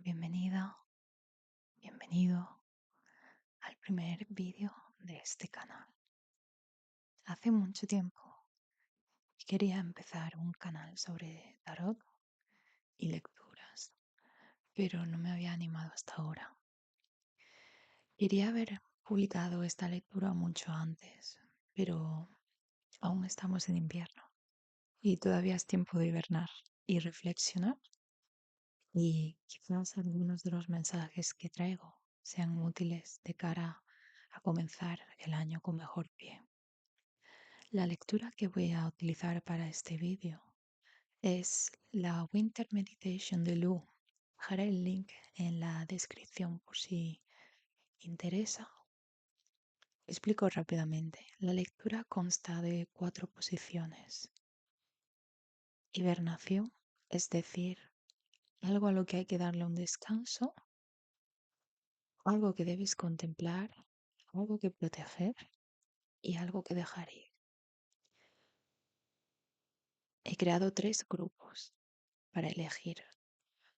Bienvenida, bienvenido al primer vídeo de este canal. Hace mucho tiempo quería empezar un canal sobre tarot y lecturas, pero no me había animado hasta ahora. Quería haber publicado esta lectura mucho antes, pero aún estamos en invierno y todavía es tiempo de hibernar y reflexionar, y quizás algunos de los mensajes que traigo sean útiles de cara a comenzar el año con mejor pie. La lectura que voy a utilizar para este vídeo es la Winter Meditation de Lu. Dejaré el link en la descripción por si interesa. Explico rápidamente. La lectura consta de 4 posiciones. Hibernación, es decir, algo a lo que hay que darle un descanso, algo que debes contemplar, algo que proteger y algo que dejar ir. He creado 3 grupos para elegir.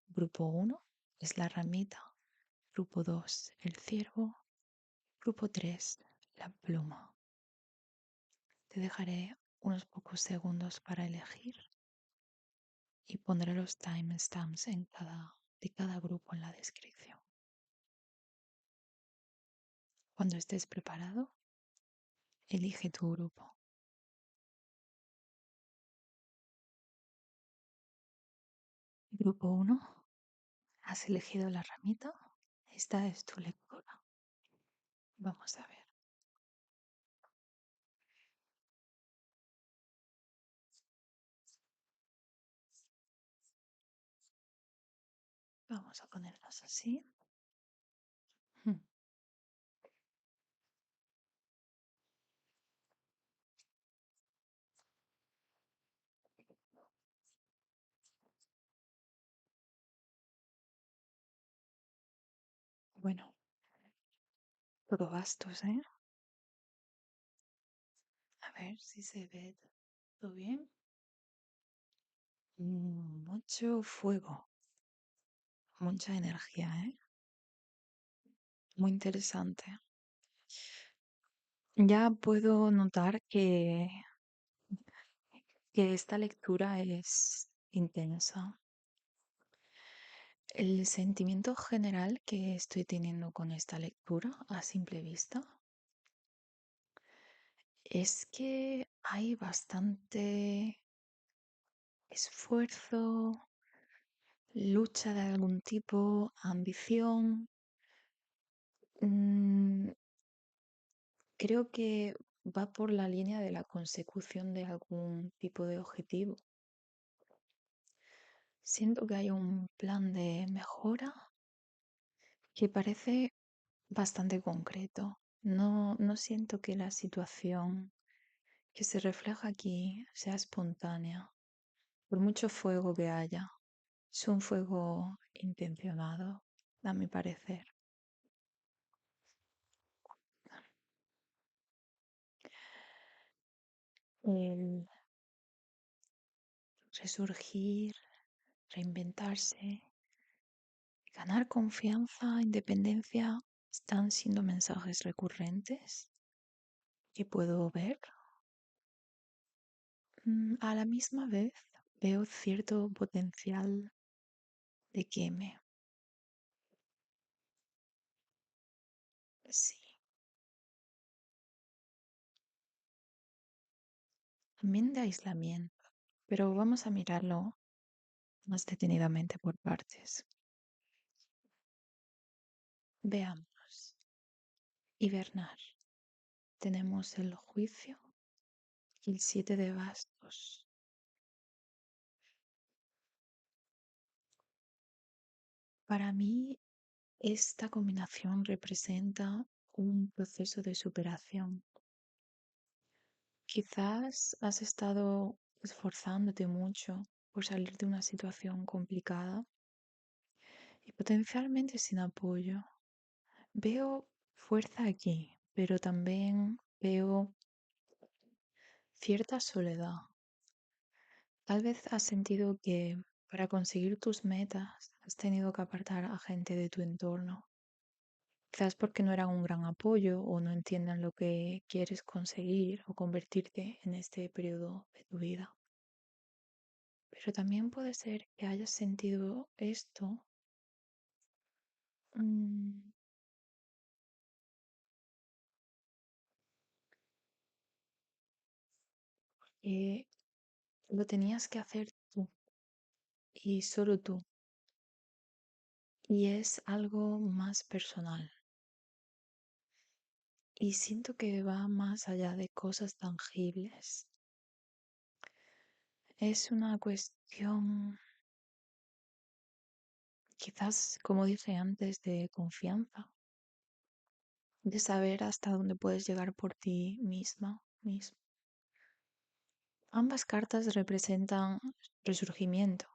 Grupo 1 es la ramita, grupo 2 el ciervo, grupo 3 la pluma. Te dejaré unos pocos segundos para elegir y pondré los timestamps de cada grupo en la descripción. Cuando estés preparado, elige tu grupo. Grupo 1, has elegido la ramita. Esta es tu lectura. Vamos a ver. Vamos a ponerlas así. Bueno, todo bastos, ¿eh? A ver si se ve todo bien. Mucho fuego, mucha energía, ¿eh? Muy interesante. Ya puedo notar que esta lectura es intensa. El sentimiento general que estoy teniendo con esta lectura a simple vista es que hay bastante esfuerzo, lucha de algún tipo, ambición. Mm, Creo que va por la línea de la consecución de algún tipo de objetivo. Siento que hay un plan de mejora que parece bastante concreto. No siento que la situación que se refleja aquí sea espontánea, por mucho fuego que haya. Es un fuego intencionado, a mi parecer. El resurgir, reinventarse, ganar confianza, independencia, están siendo mensajes recurrentes que puedo ver. A la misma vez veo cierto potencial de queme. Sí, también de aislamiento, pero vamos a mirarlo más detenidamente por partes. Veamos. Hibernar. Tenemos el juicio y el 7 de bastos. Para mí, esta combinación representa un proceso de superación. Quizás has estado esforzándote mucho por salir de una situación complicada y potencialmente sin apoyo. Veo fuerza aquí, pero también veo cierta soledad. Tal vez has sentido que Para conseguir tus metas has tenido que apartar a gente de tu entorno, quizás porque no eran un gran apoyo o no entiendan lo que quieres conseguir o convertirte en este periodo de tu vida. Pero también puede ser que hayas sentido esto mm, que lo tenías que hacer tú y solo tú. Y es algo más personal. Y siento que va más allá de cosas tangibles. Es una cuestión, quizás, como dije antes, de confianza, de saber hasta dónde puedes llegar por ti misma, mismo. Ambas cartas representan resurgimiento,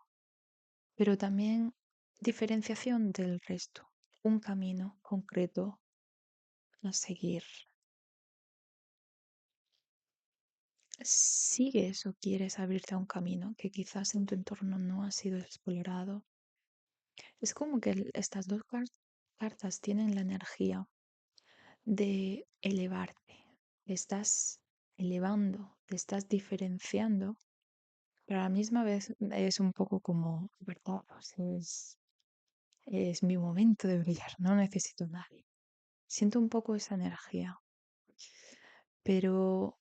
pero también diferenciación del resto, un camino concreto a seguir. ¿Sigues o quieres abrirte a un camino que quizás en tu entorno no ha sido explorado? Es como que estas dos cartas tienen la energía de elevarte. Te estás elevando, te estás diferenciando, pero a la misma vez es un poco como, ¿verdad? Es mi momento de brillar, no necesito a nadie. Siento un poco esa energía, pero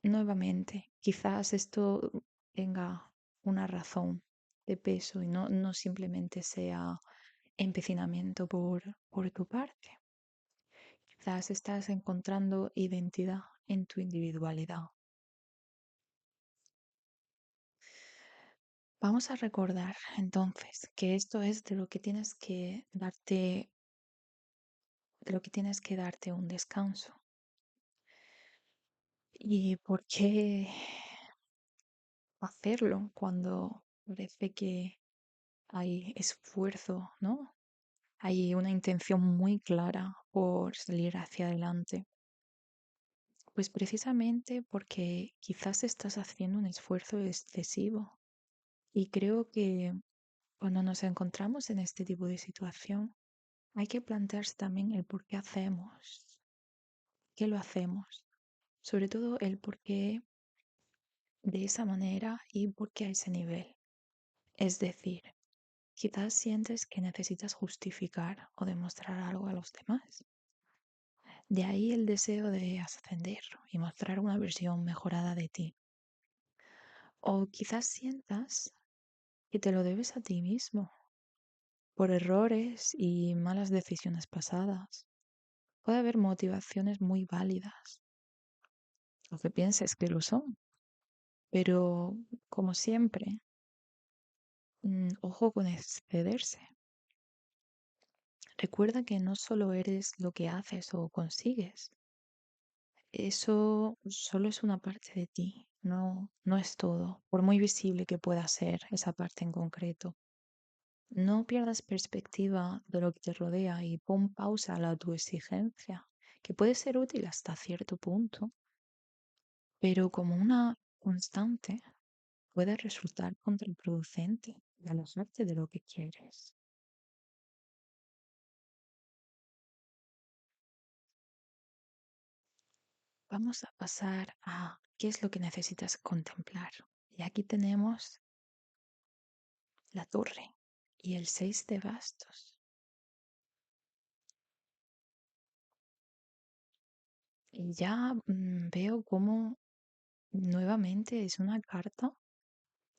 nuevamente, quizás esto tenga una razón de peso y no simplemente sea empecinamiento por tu parte. Quizás estás encontrando identidad en tu individualidad. Vamos a recordar entonces que esto es de lo que tienes que darte un descanso. ¿Y por qué hacerlo cuando parece que hay esfuerzo, ¿no? Hay una intención muy clara por salir hacia adelante. Pues precisamente porque quizás estás haciendo un esfuerzo excesivo. Y creo que cuando nos encontramos en este tipo de situación, hay que plantearse también el por qué hacemos, qué lo hacemos, sobre todo el por qué de esa manera y por qué a ese nivel. Es decir, quizás sientes que necesitas justificar o demostrar algo a los demás. De ahí el deseo de ascender y mostrar una versión mejorada de ti. O quizás sientas que te lo debes a ti mismo por errores y malas decisiones pasadas. Puede haber motivaciones muy válidas, o que pienses que lo son, pero como siempre, ojo con excederse. Recuerda que no solo eres lo que haces o consigues, eso solo es una parte de ti, no es todo, por muy visible que pueda ser esa parte en concreto. No pierdas perspectiva de lo que te rodea y pon pausa a la autoexigencia, que puede ser útil hasta cierto punto, pero como una constante puede resultar contraproducente y alejarte de lo que quieres. Vamos a pasar a qué es lo que necesitas contemplar. Y aquí tenemos la torre y el 6 de bastos. Y ya veo cómo nuevamente es una carta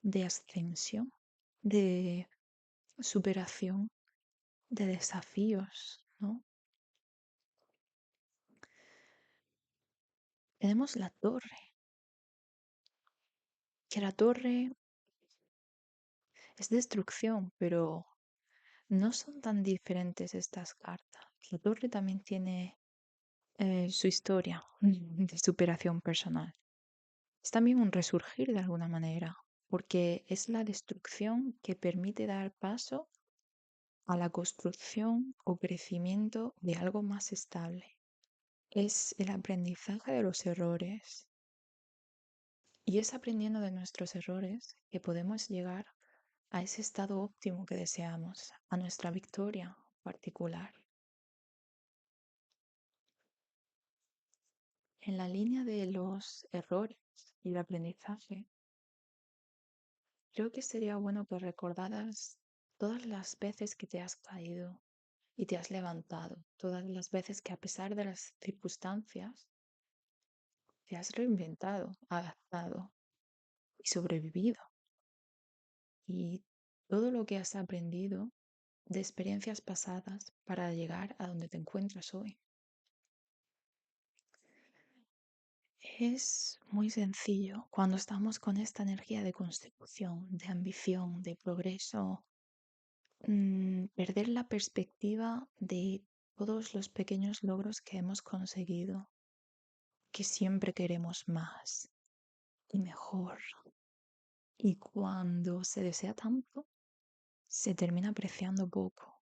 de ascensión, de superación, de desafíos, ¿no? Tenemos la torre, que la torre es destrucción, pero no son tan diferentes estas cartas. La torre también tiene su historia de superación personal. Es también un resurgir de alguna manera, porque es la destrucción que permite dar paso a la construcción o crecimiento de algo más estable. Es el aprendizaje de los errores y es aprendiendo de nuestros errores que podemos llegar a ese estado óptimo que deseamos, a nuestra victoria particular. En la línea de los errores y el aprendizaje, creo que sería bueno que recordaras todas las veces que te has caído y te has levantado, todas las veces que a pesar de las circunstancias te has reinventado, adaptado y sobrevivido. Y todo lo que has aprendido de experiencias pasadas para llegar a donde te encuentras hoy. Es muy sencillo cuando estamos con esta energía de consecución, de ambición, de progreso, perder la perspectiva de todos los pequeños logros que hemos conseguido, que siempre queremos más y mejor. Y cuando se desea tanto, se termina apreciando poco.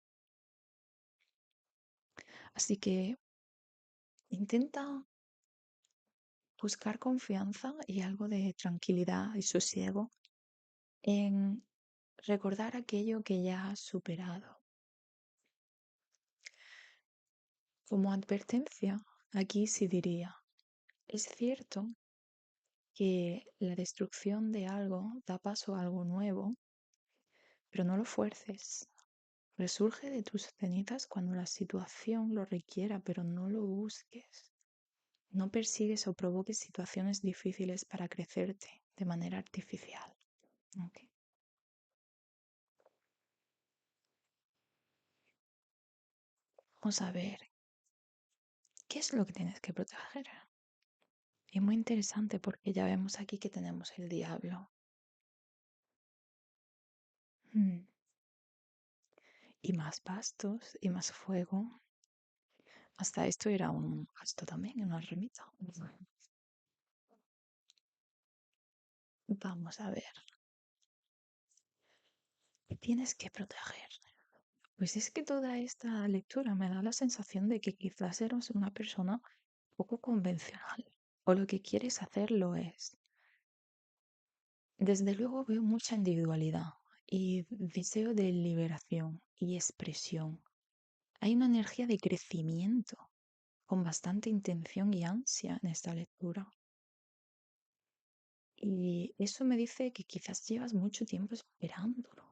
Así que intenta buscar confianza y algo de tranquilidad y sosiego en recordar aquello que ya has superado. Como advertencia, aquí sí diría, es cierto que la destrucción de algo da paso a algo nuevo, pero no lo fuerces. Resurge de tus cenizas cuando la situación lo requiera, pero no lo busques. No persigues o provoques situaciones difíciles para crecerte de manera artificial. ¿Ok? Vamos a ver, ¿qué es lo que tienes que proteger? Y es muy interesante porque ya vemos aquí que tenemos el diablo. Mm. Y más bastos y más fuego. Hasta esto era un gasto también, una ermita. Vamos a ver, ¿qué tienes que proteger? Pues es que toda esta lectura me da la sensación de que quizás eres una persona poco convencional o lo que quieres hacer lo es. Desde luego veo mucha individualidad y deseo de liberación y expresión. Hay una energía de crecimiento con bastante intención y ansia en esta lectura. Y eso me dice que quizás llevas mucho tiempo esperándolo.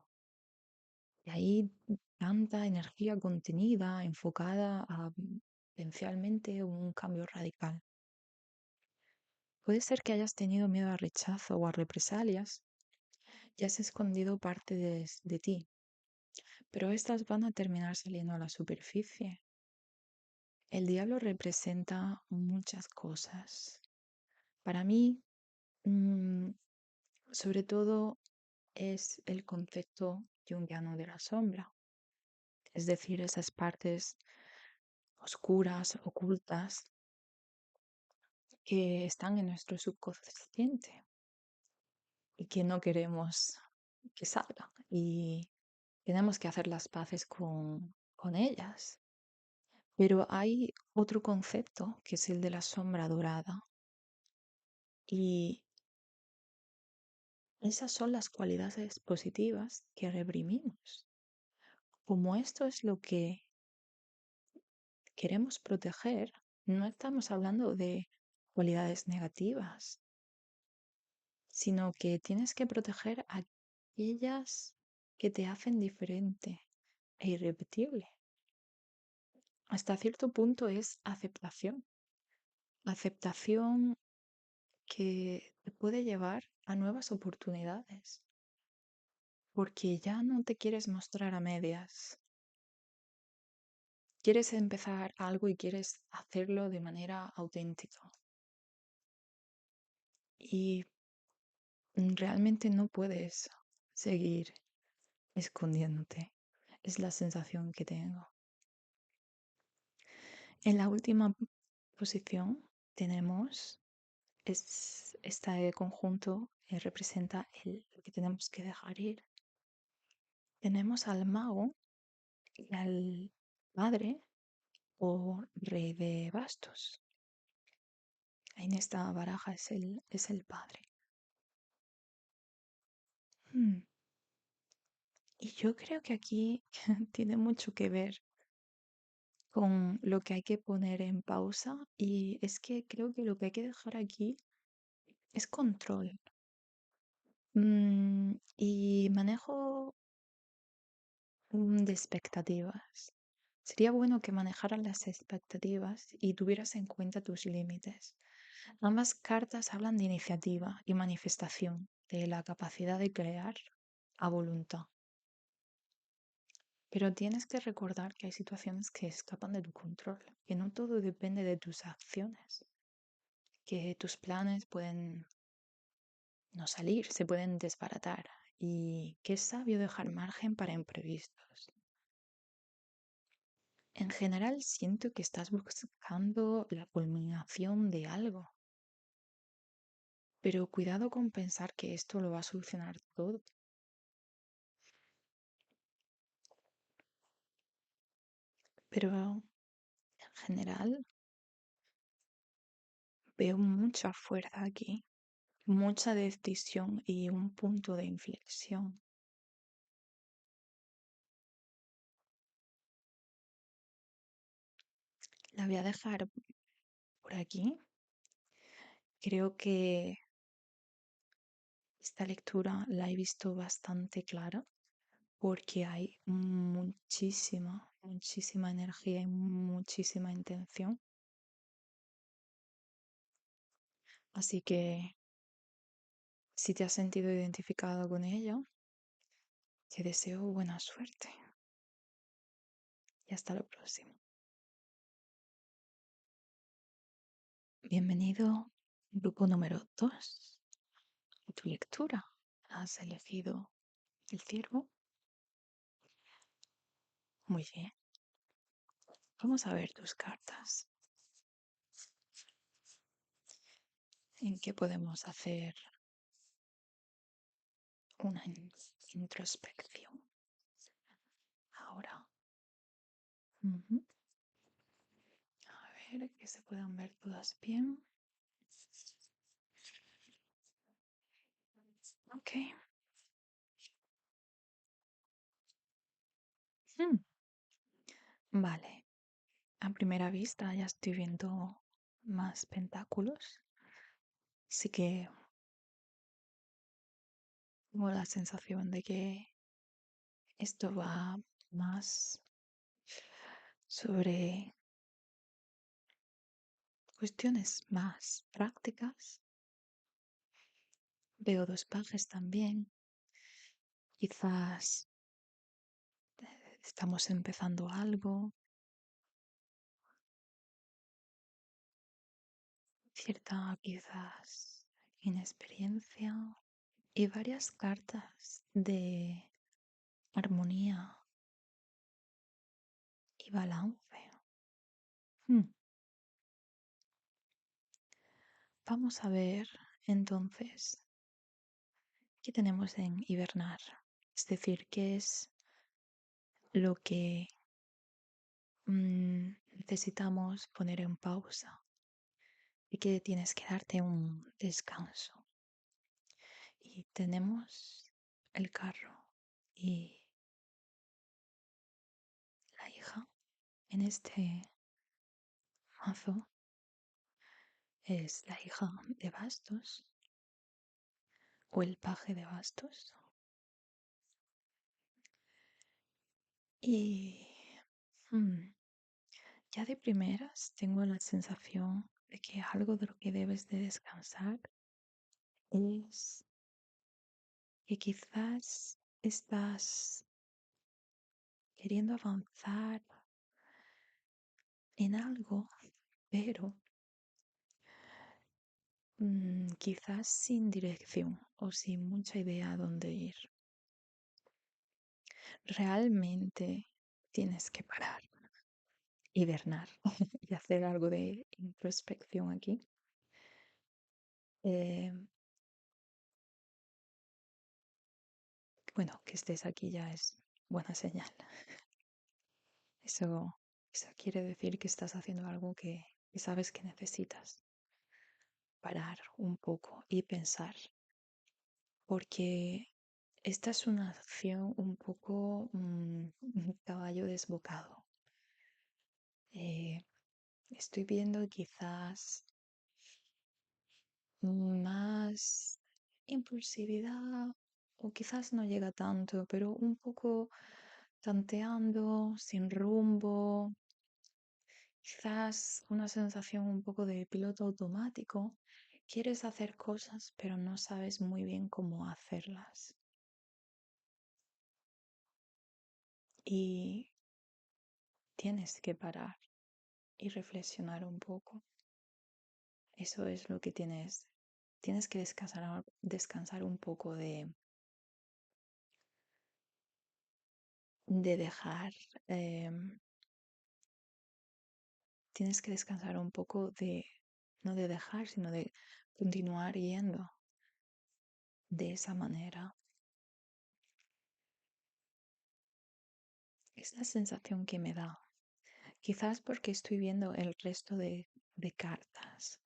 Y hay tanta energía contenida, enfocada a potencialmente un cambio radical. Puede ser que hayas tenido miedo a rechazo o a represalias y has escondido parte de ti, pero estas van a terminar saliendo a la superficie. El diablo representa muchas cosas. Para mí, mm, sobre todo, es el concepto junguiano de la sombra, es decir, esas partes oscuras, ocultas, que están en nuestro subconsciente y que no queremos que salgan. Y tenemos que hacer las paces con ellas. Pero hay otro concepto que es el de la sombra dorada. Y esas son las cualidades positivas que reprimimos. Como esto es lo que queremos proteger, no estamos hablando de cualidades negativas, sino que tienes que proteger aquellas que te hacen diferente e irrepetible. Hasta cierto punto es aceptación. Aceptación que te puede llevar a nuevas oportunidades, porque ya no te quieres mostrar a medias. Quieres empezar algo y quieres hacerlo de manera auténtica. Y realmente no puedes seguir escondiéndote. Es la sensación que tengo. En la última posición tenemos este conjunto representa lo que tenemos que dejar ir. Tenemos al mago y al padre o rey de bastos. En esta baraja es el padre. Hmm. Y yo creo que aquí tiene mucho que ver con lo que hay que poner en pausa y es que creo que lo que hay que dejar aquí es control. Y manejo de expectativas. Sería bueno que manejaras las expectativas y tuvieras en cuenta tus límites. Ambas cartas hablan de iniciativa y manifestación, de la capacidad de crear a voluntad. Pero tienes que recordar que hay situaciones que escapan de tu control, que no todo depende de tus acciones, que tus planes pueden no salir, se pueden desbaratar y que es sabio dejar margen para imprevistos. En general siento que estás buscando la culminación de algo, pero cuidado con pensar que esto lo va a solucionar todo. Pero en general veo mucha fuerza aquí, mucha decisión y un punto de inflexión. La voy a dejar por aquí. Creo que esta lectura la he visto bastante clara porque hay muchísima energía y muchísima intención. Así que si te has sentido identificado con ella, te deseo buena suerte y hasta la próxima. Bienvenido, grupo número 2 de tu lectura. Has elegido el ciervo. Muy bien. Vamos a ver tus cartas. ¿En qué podemos hacer una introspección ahora? Ujú. A ver, que se puedan ver todas bien. Ok. Hmm. Vale. A primera vista ya estoy viendo más pentáculos. Así que tengo la sensación de que esto va más sobre cuestiones más prácticas. Veo dos pajes también. Quizás estamos empezando algo, cierta quizás inexperiencia y varias cartas de armonía y balance. Hmm. Vamos a ver entonces qué tenemos en hibernar, es decir, qué es lo que necesitamos poner en pausa y que tienes que darte un descanso. Y tenemos el carro y la hija en este mazo es la hija de bastos o el paje de bastos. Y mm, ya de primeras tengo la sensación de que algo de lo que debes de descansar es que quizás estás queriendo avanzar en algo, pero quizás sin dirección o sin mucha idea a dónde ir. Realmente tienes que parar, hibernar y hacer algo de introspección aquí. Eh, bueno, que estés aquí ya es buena señal. Eso, eso quiere decir que estás haciendo algo que sabes que necesitas. Parar un poco y pensar, porque esta es una acción un poco caballo desbocado. Eh, Estoy viendo quizás más impulsividad o quizás no llega tanto, pero un poco tanteando, sin rumbo, quizás una sensación un poco de piloto automático. Quieres hacer cosas, pero no sabes muy bien cómo hacerlas. Y tienes que parar y reflexionar un poco. Eso es lo que tienes. Tienes que descansar un poco de dejar, em, tienes que descansar un poco de, no de dejar, sino de continuar yendo de esa manera. Es la sensación que me da. Quizás porque estoy viendo el resto de cartas,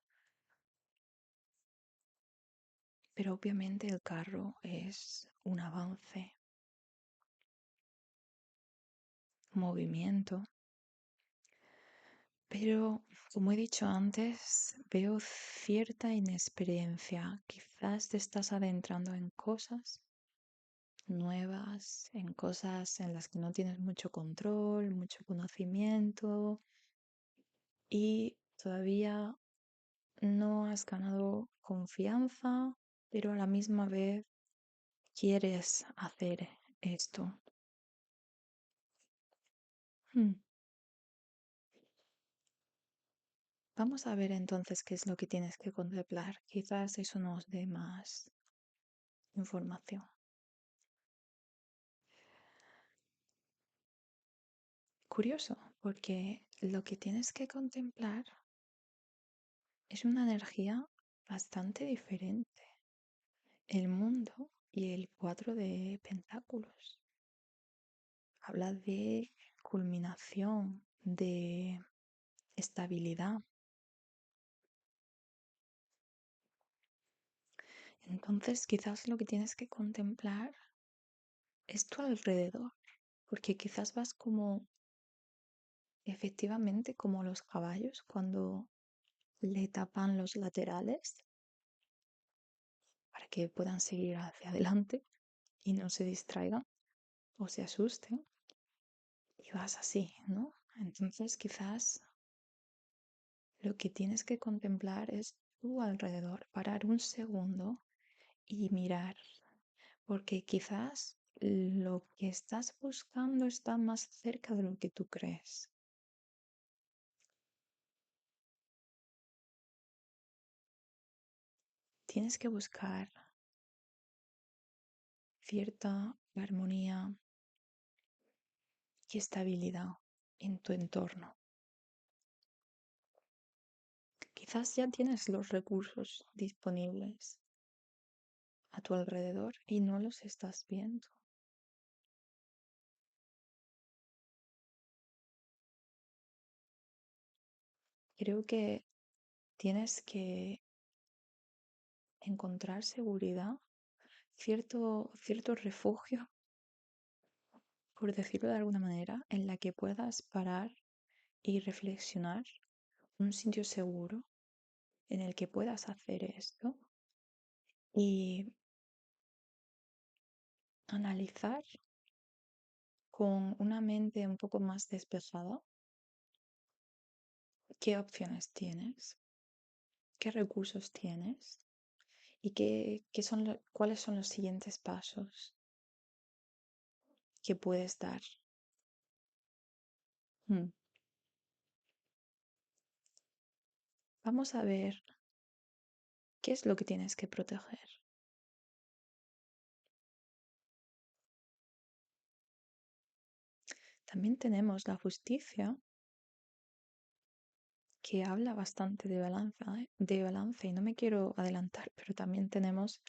pero obviamente el carro es un avance, movimiento. Pero, como he dicho antes, veo cierta inexperiencia. Quizás te estás adentrando en cosas nuevas, en cosas en las que no tienes mucho control, mucho conocimiento y todavía no has ganado confianza, pero a la misma vez quieres hacer esto. Hmm. Vamos a ver entonces qué es lo que tienes que contemplar. Quizás eso nos dé más información. Curioso, porque lo que tienes que contemplar es una energía bastante diferente. El mundo y el cuatro de pentáculos habla de culminación, de estabilidad. Entonces, quizás lo que tienes que contemplar es tu alrededor, porque quizás vas como, efectivamente, como los caballos cuando le tapan los laterales para que puedan seguir hacia adelante y no se distraigan o se asusten y vas así, ¿no? Entonces quizás lo que tienes que contemplar es tu alrededor, parar un segundo y mirar, porque quizás lo que estás buscando está más cerca de lo que tú crees. Tienes que buscar cierta armonía y estabilidad en tu entorno. Quizás ya tienes los recursos disponibles a tu alrededor y no los estás viendo. Creo que tienes que encontrar seguridad, cierto refugio, por decirlo de alguna manera, en la que puedas parar y reflexionar, un sitio seguro en el que puedas hacer esto y analizar con una mente un poco más despejada qué opciones tienes, qué recursos tienes y cuáles son los siguientes pasos que puedes dar. Mm. Vamos a ver qué es lo que tienes que proteger. También tenemos la justicia, que habla bastante de balance, y no me quiero adelantar, pero también tenemos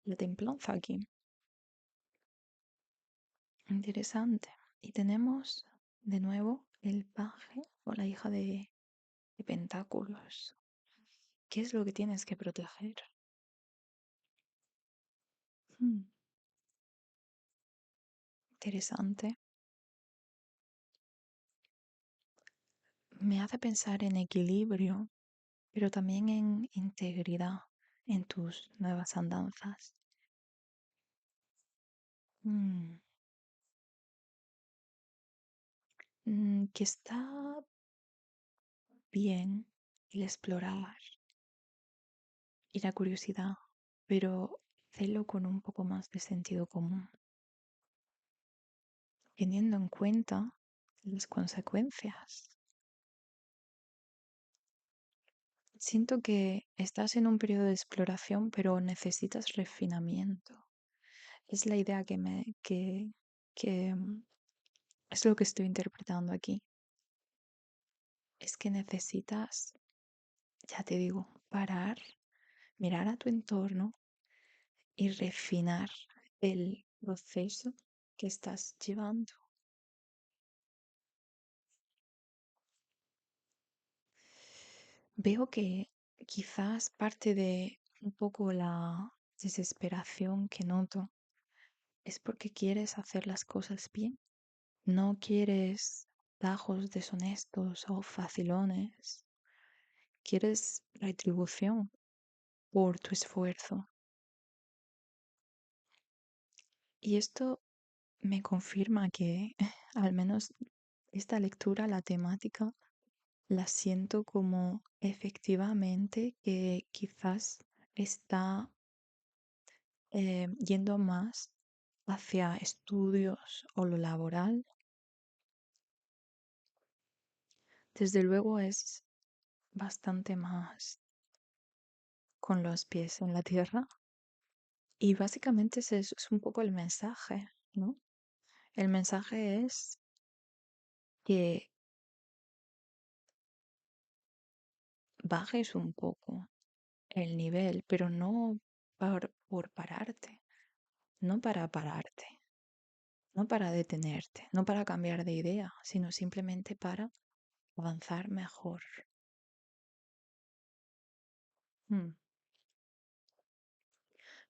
la templanza aquí. Interesante. Y tenemos de nuevo el paje o la hija de pentáculos. ¿Qué es lo que tienes que proteger? Hmm. interesante. Me hace pensar en equilibrio, pero también en integridad en tus nuevas andanzas. Mm, que está bien el explorar y la curiosidad, pero hacerlo con un poco más de sentido común, teniendo en cuenta las consecuencias. Siento que estás en un periodo de exploración, pero necesitas refinamiento. Es la idea que es lo que estoy interpretando aquí. Es que necesitas, ya te digo, parar, mirar a tu entorno y refinar el proceso que estás llevando. Veo que quizás parte de un poco la desesperación que noto es porque quieres hacer las cosas bien. No quieres tajos deshonestos o facilones. Quieres retribución por tu esfuerzo. Y esto me confirma que al menos esta lectura, la temática, la siento como efectivamente que quizás está yendo más hacia estudios o lo laboral. Desde luego es bastante más con los pies en la tierra. Y básicamente es un poco el mensaje, ¿no? El mensaje es que bajes un poco el nivel, pero no por pararte, no para pararte, no para detenerte, no para cambiar de idea, sino simplemente para avanzar mejor. Mm.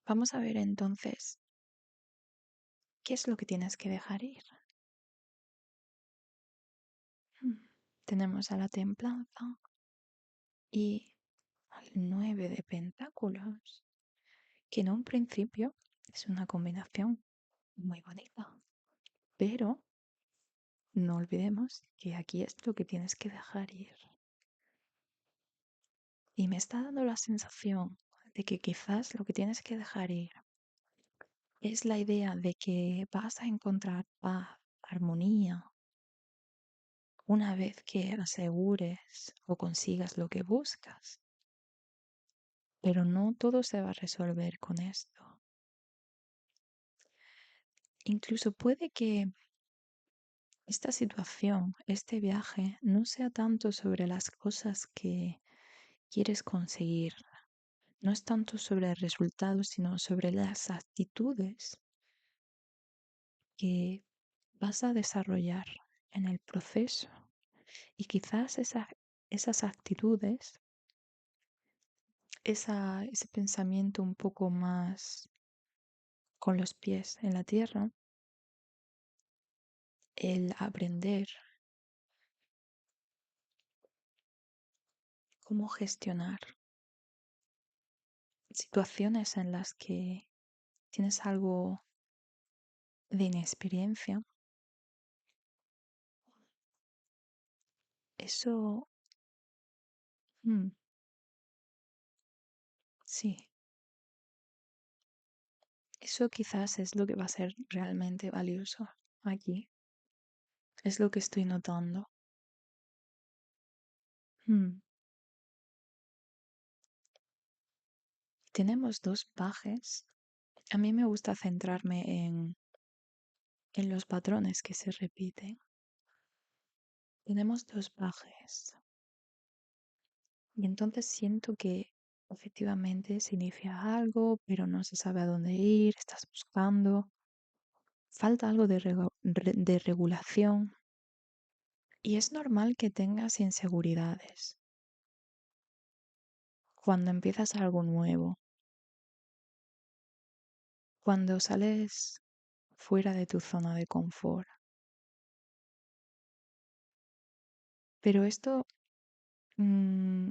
Vamos a ver entonces qué es lo que tienes que dejar ir. Mm. Tenemos a la templanza y al 9 de pentáculos, que en un principio es una combinación muy bonita, pero no olvidemos que aquí es lo que tienes que dejar ir. Y me está dando la sensación de que quizás lo que tienes que dejar ir es la idea de que vas a encontrar paz, armonía, una vez que asegures o consigas lo que buscas. Pero no todo se va a resolver con esto. Incluso puede que esta situación, este viaje, no sea tanto sobre las cosas que quieres conseguir, no es tanto sobre el resultado, sino sobre las actitudes que vas a desarrollar en el proceso. Y quizás esas actitudes, ese pensamiento un poco más con los pies en la tierra, el aprender cómo gestionar situaciones en las que tienes algo de inexperiencia, eso, mm, sí, eso quizás es lo que va a ser realmente valioso aquí. Es lo que estoy notando. Mm. Tenemos dos pajes. A mí me gusta centrarme en los patrones que se repiten. Tenemos dos pajes. Y entonces siento que efectivamente significa algo, pero no se sabe a dónde ir, estás buscando. Falta algo de regulación. Y es normal que tengas inseguridades cuando empiezas algo nuevo, cuando sales, fuera de tu zona de confort. Pero esto, mm,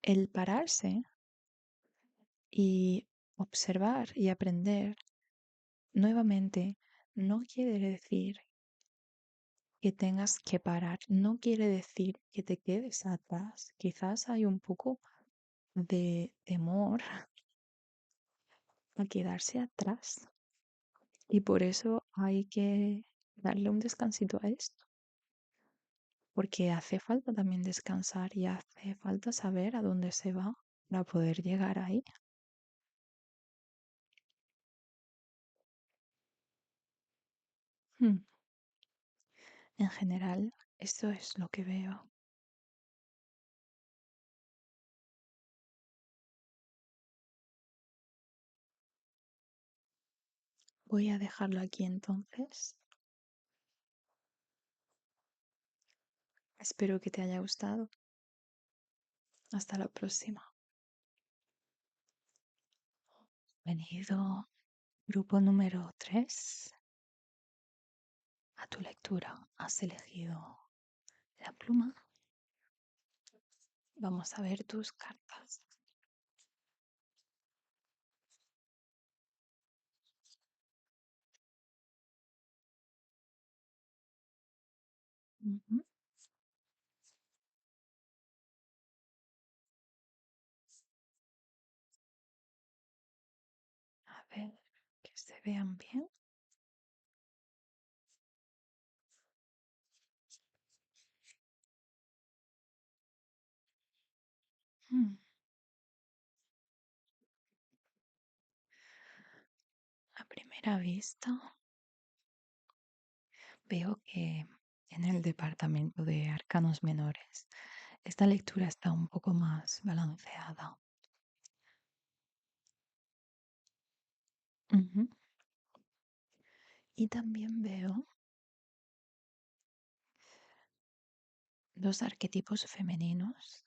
el pararse y observar y aprender nuevamente no quiere decir que tengas que parar, no quiere decir que te quedes atrás. Quizás hay un poco de temor a quedarse atrás y por eso hay que darle un descansito a esto, porque hace falta también descansar y hace falta saber a dónde se va para poder llegar ahí. Hmm. En general, esto es lo que veo. Voy a dejarlo aquí entonces. Espero que te haya gustado. Hasta la próxima. Bienvenido, grupo número 3. A tu lectura. Has elegido la pluma. Vamos a ver tus cartas. Ujú. A ver, que se vean bien. Mm. A primera vista, veo que en el departamento de arcanos menores, esta lectura está un poco más balanceada. Ujú. Y también veo dos arquetipos femeninos,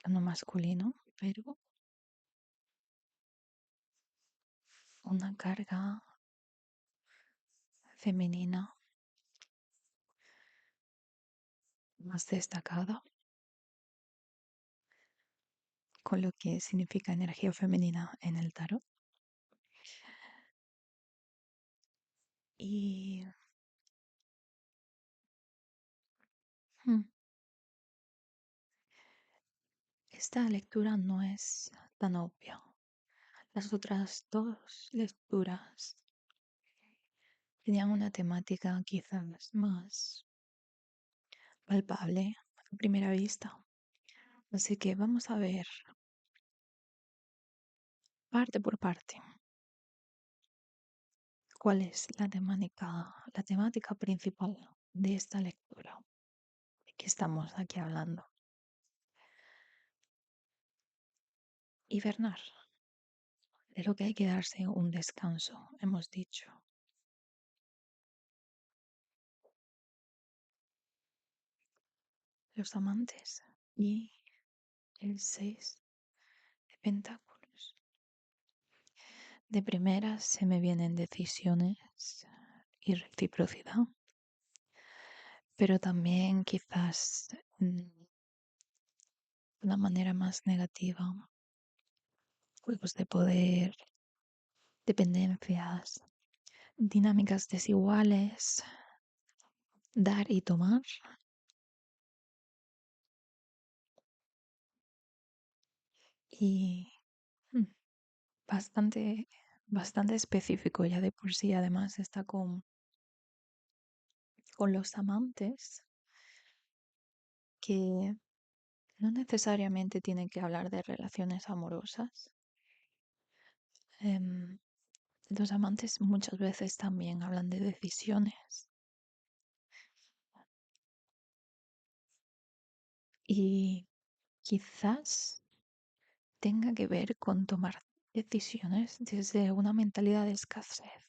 uno masculino, pero una carga femenina más destacada, con lo que significa energía femenina en el tarot. Y hmm, esta lectura no es tan obvia. Las otras dos lecturas tenían una temática quizás más palpable a primera vista. Así que vamos a ver parte por parte cuál es la temática principal de esta lectura que estamos aquí hablando. Hibernar, de lo que hay que darse un descanso, hemos dicho. Los amantes y el 6 de pentáculos. De primera se me vienen decisiones y reciprocidad, pero también quizás de una manera más negativa, juegos de poder, dependencias, dinámicas desiguales, dar y tomar, y mm, bastante, bastante específico ya de por sí. Además está con los amantes, que no necesariamente tienen que hablar de relaciones amorosas. Em, los amantes muchas veces también hablan de decisiones y quizás tenga que ver con tomar decisiones desde una mentalidad de escasez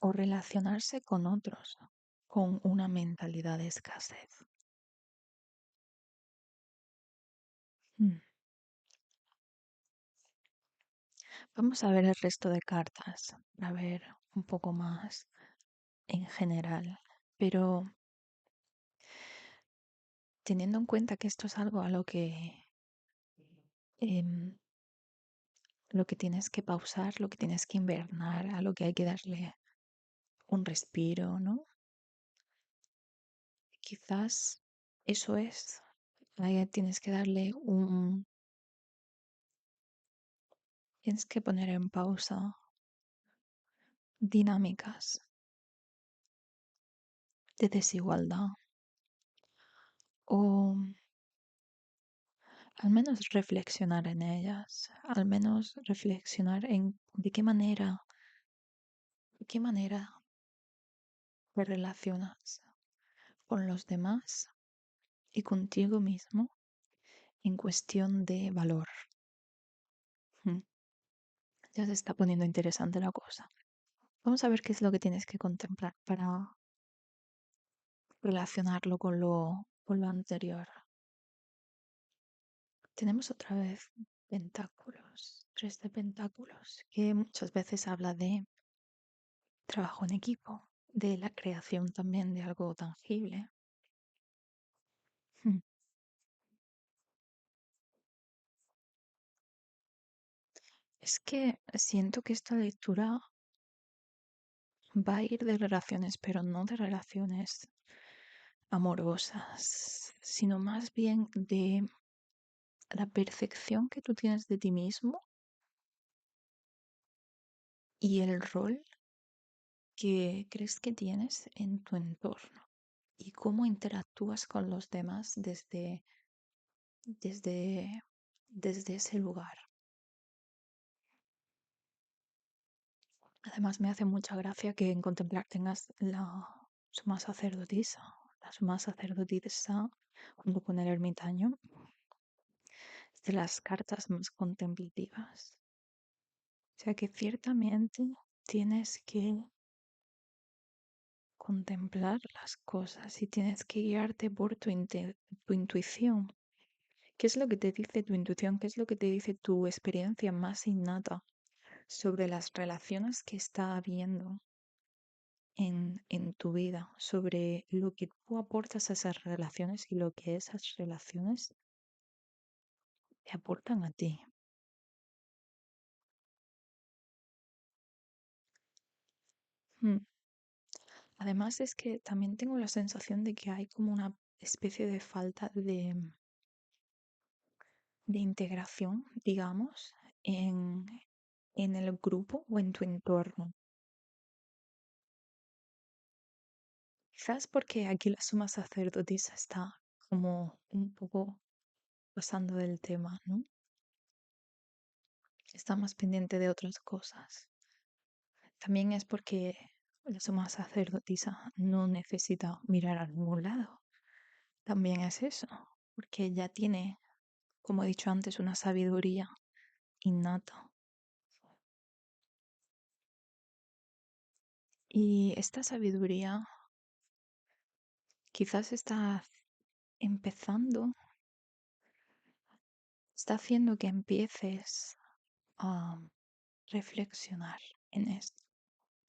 o relacionarse con otros con una mentalidad de escasez. Mm. Vamos a ver el resto de cartas, a ver un poco más en general. Pero teniendo en cuenta que esto es algo em, lo que tienes que pausar, lo que tienes que invernar, a lo que hay que darle un respiro, ¿no? Quizás eso es. Ahí tienes que darle tienes que poner en pausa dinámicas de desigualdad o al menos reflexionar en ellas, al menos reflexionar en de qué manera te relacionas con los demás y contigo mismo en cuestión de valor. Mm, Ya se está poniendo interesante la cosa. Vamos a ver qué es lo que tienes que contemplar para relacionarlo con lo anterior. Tenemos otra vez pentáculos, tres de pentáculos, que muchas veces habla de trabajo en equipo, de la creación también de algo tangible. Mm. Es que siento que esta lectura va a ir de relaciones, pero no de relaciones amorosas, sino más bien de la percepción que tú tienes de ti mismo y el rol que crees que tienes en tu entorno y cómo interactúas con los demás desde, desde ese lugar. Además, me hace mucha gracia que en contemplar tengas la suma sacerdotisa. La suma sacerdotisa, junto con el ermitaño, es de las cartas más contemplativas. O sea que ciertamente tienes que contemplar las cosas y tienes que guiarte por tu intuición. ¿Qué es lo que te dice tu intuición? ¿Qué es lo que te dice tu experiencia más innata sobre las relaciones que está habiendo en tu vida, sobre lo que tú aportas a esas relaciones y lo que esas relaciones te aportan a ti? Mm. Además es que también tengo la sensación de que hay como una especie de falta de integración, digamos, en el grupo o en tu entorno. Quizás porque aquí la suma sacerdotisa está como un poco pasando del tema, ¿no? Está más pendiente de otras cosas. También es porque la suma sacerdotisa no necesita mirar a ningún lado. También es eso, porque ella tiene, como he dicho antes, una sabiduría innata. Y esta sabiduría quizás está empezando, está haciendo que empieces a reflexionar en esto.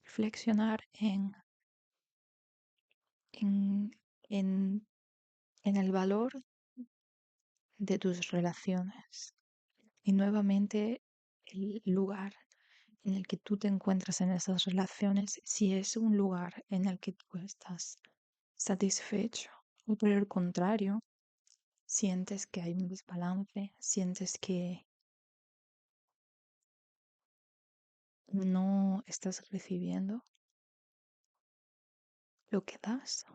Reflexionar en, en, en el valor de tus relaciones y nuevamente el lugar en el que tú te encuentras en esas relaciones, si es un lugar en el que tú estás satisfecho o por el contrario, sientes que hay un desbalance, sientes que no estás recibiendo lo que das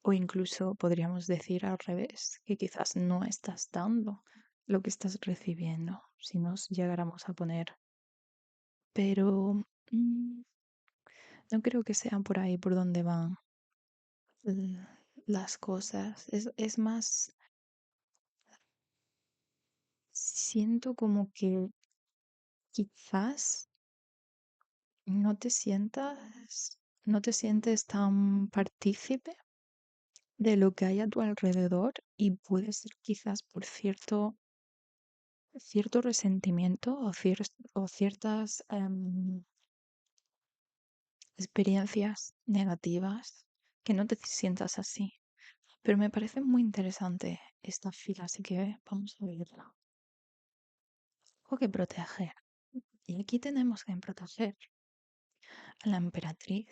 o incluso podríamos decir al revés, que quizás no estás dando lo que estás recibiendo, si nos llegáramos a poner. Pero no creo que sea por ahí por donde van l- las cosas. Es más, siento como que quizás no te sientes tan partícipe de lo que hay a tu alrededor y puede ser quizás por cierto cierto resentimiento o ciertas experiencias negativas que no te sientas así. Pero me parece muy interesante esta fila, así que vamos a verla. Tengo que proteger. Y aquí tenemos que proteger a la emperatriz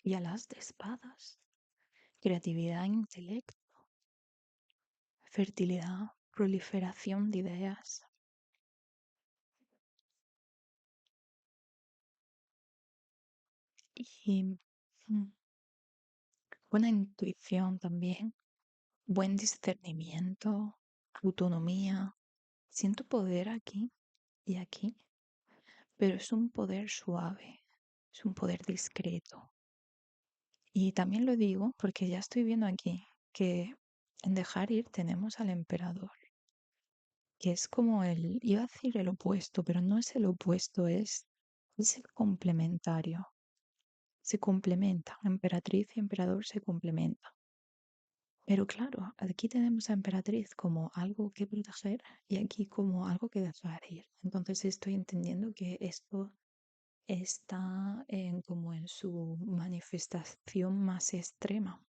y a las de espadas. Creatividad, intelecto, fertilidad, proliferación de ideas. Y mm, buena intuición también, buen discernimiento, autonomía. Siento poder aquí y aquí, pero es un poder suave, es un poder discreto. Y también lo digo porque ya estoy viendo aquí que en dejar ir tenemos al emperador, que es como iba a decir el opuesto, pero no es el opuesto, es el complementario. Se complementa, emperatriz y emperador se complementan. Pero claro, aquí tenemos a emperatriz como algo que proteger y aquí como algo que dejar ir. Entonces estoy entendiendo que esto está como en su manifestación más extrema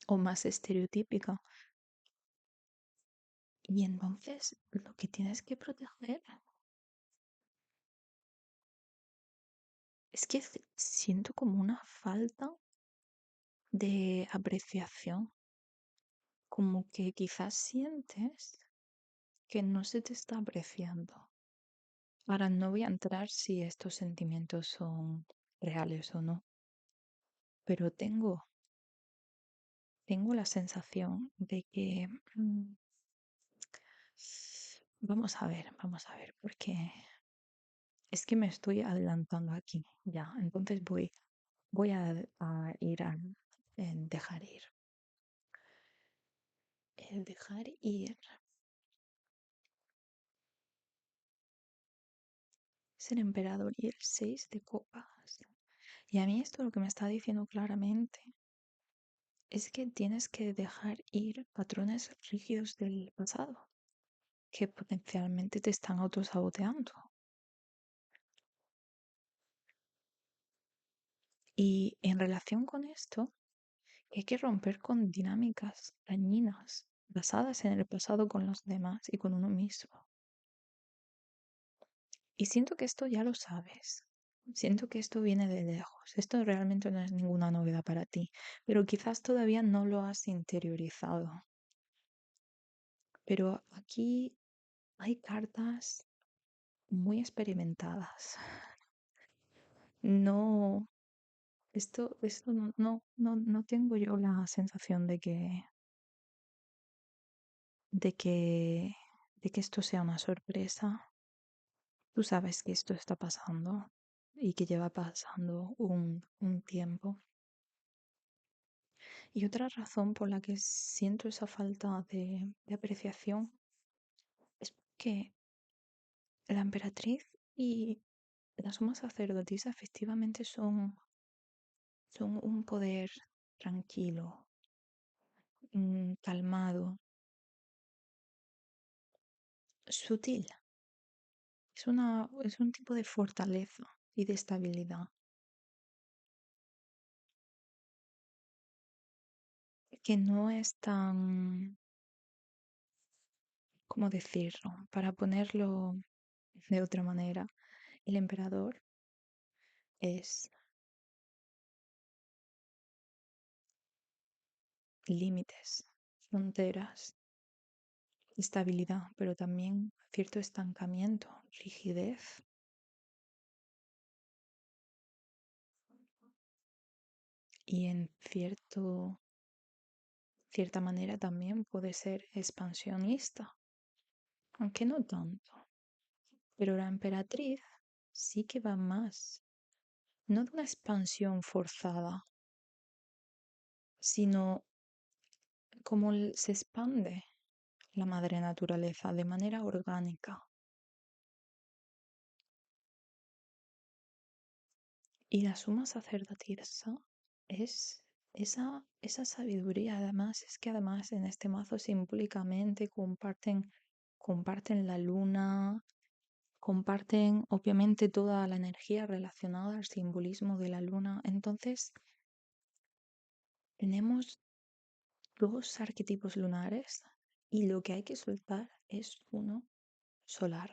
o más estereotípica. Y entonces lo que tienes que proteger es que siento como una falta de apreciación, como que quizás sientes que no se te está apreciando. Ahora no voy a entrar si estos sentimientos son reales o no, pero tengo la sensación de que vamos a ver, porque es que me estoy adelantando aquí ya, entonces voy a ir a dejar ir. El dejar ir es el emperador y el 6 de copas. Y a mí esto lo que me está diciendo claramente es que tienes que dejar ir patrones rígidos del pasado que potencialmente te están autosaboteando. Y en relación con esto, hay que romper con dinámicas dañinas basadas en el pasado con los demás y con uno mismo. Y siento que esto ya lo sabes. Siento que esto viene de lejos. Esto realmente no es ninguna novedad para ti, pero quizás todavía no lo has interiorizado. Pero aquí hay cartas muy experimentadas. No, esto no tengo yo la sensación de que, de que esto sea una sorpresa. Tú sabes que esto está pasando y que lleva pasando un tiempo. Y otra razón por la que siento esa falta de apreciación es que la emperatriz y la suma sacerdotisa efectivamente son un poder tranquilo, calmado, sutil. Es un tipo de fortaleza y de estabilidad que no es tan, ¿cómo decirlo? Para ponerlo de otra manera, el emperador es límites, fronteras, estabilidad, pero también cierto estancamiento, rigidez y en cierta manera también puede ser expansionista, aunque no tanto. Pero la emperatriz sí que va más, no de una expansión forzada, sino como se expande la madre naturaleza de manera orgánica. Y la suma sacerdotisa es esa sabiduría. Además, es que además en este mazo simbólicamente comparten comparten la luna, comparten obviamente toda la energía relacionada al simbolismo de la luna. Entonces, tenemos dos arquetipos lunares y lo que hay que soltar es uno solar,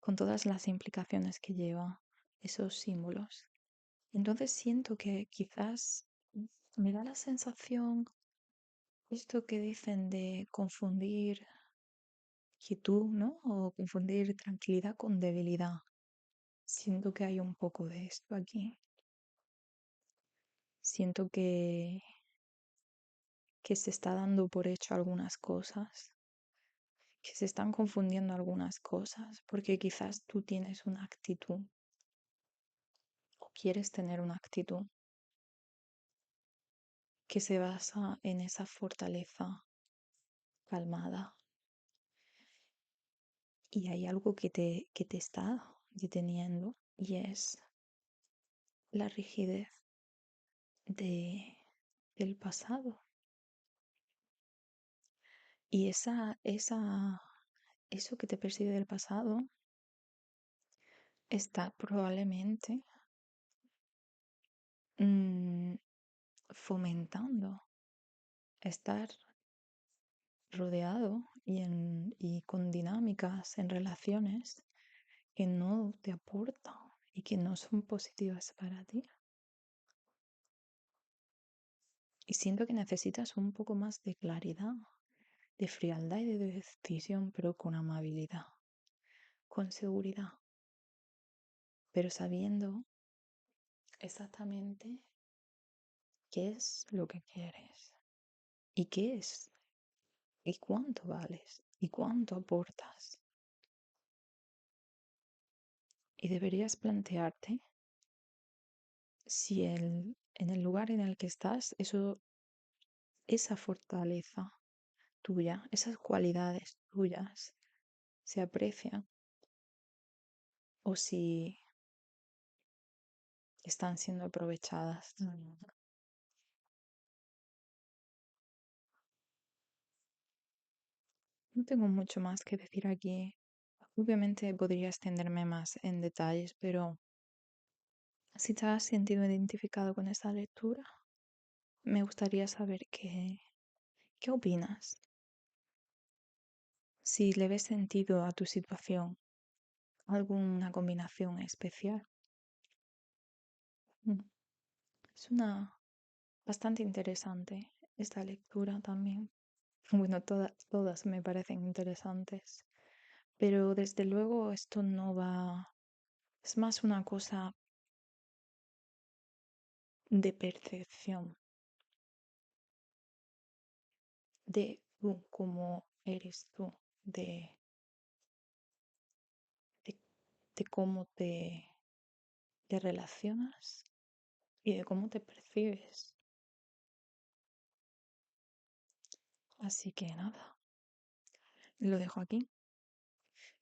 con todas las implicaciones que lleva esos símbolos. Entonces siento que quizás me da la sensación, esto que dicen de confundir quietud, ¿no? O confundir tranquilidad con debilidad. Siento que hay un poco de esto aquí. Siento que se está dando por hecho algunas cosas, que se están confundiendo algunas cosas, porque quizás tú tienes una actitud o quieres tener una actitud que se basa en esa fortaleza calmada. Y hay algo que te está deteniendo y es la rigidez de, del pasado. Y eso que te persigue del pasado está probablemente mm, fomentando estar rodeado y con dinámicas en relaciones que no te aportan y que no son positivas para ti. Y siento que necesitas un poco más de claridad, de frialdad y de decisión, pero con amabilidad, con seguridad, pero sabiendo exactamente qué es lo que quieres y qué es y cuánto vales y cuánto aportas. Y deberías plantearte si en el lugar en el que estás, esa fortaleza tuya, esas cualidades tuyas se aprecian o si están siendo aprovechadas. No tengo mucho más que decir aquí. Obviamente podría extenderme más en detalles, pero si te has sentido identificado con esta lectura, me gustaría saber qué opinas. Si le ves sentido a tu situación, alguna combinación especial. Mm. Es una bastante interesante esta lectura también. Bueno, todas me parecen interesantes, pero desde luego esto no va, es más una cosa de percepción, de tú, cómo eres tú, de, de cómo te relacionas y de cómo te percibes. Así que nada, lo dejo aquí.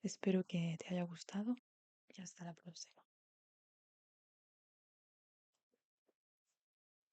Espero que te haya gustado y hasta la próxima.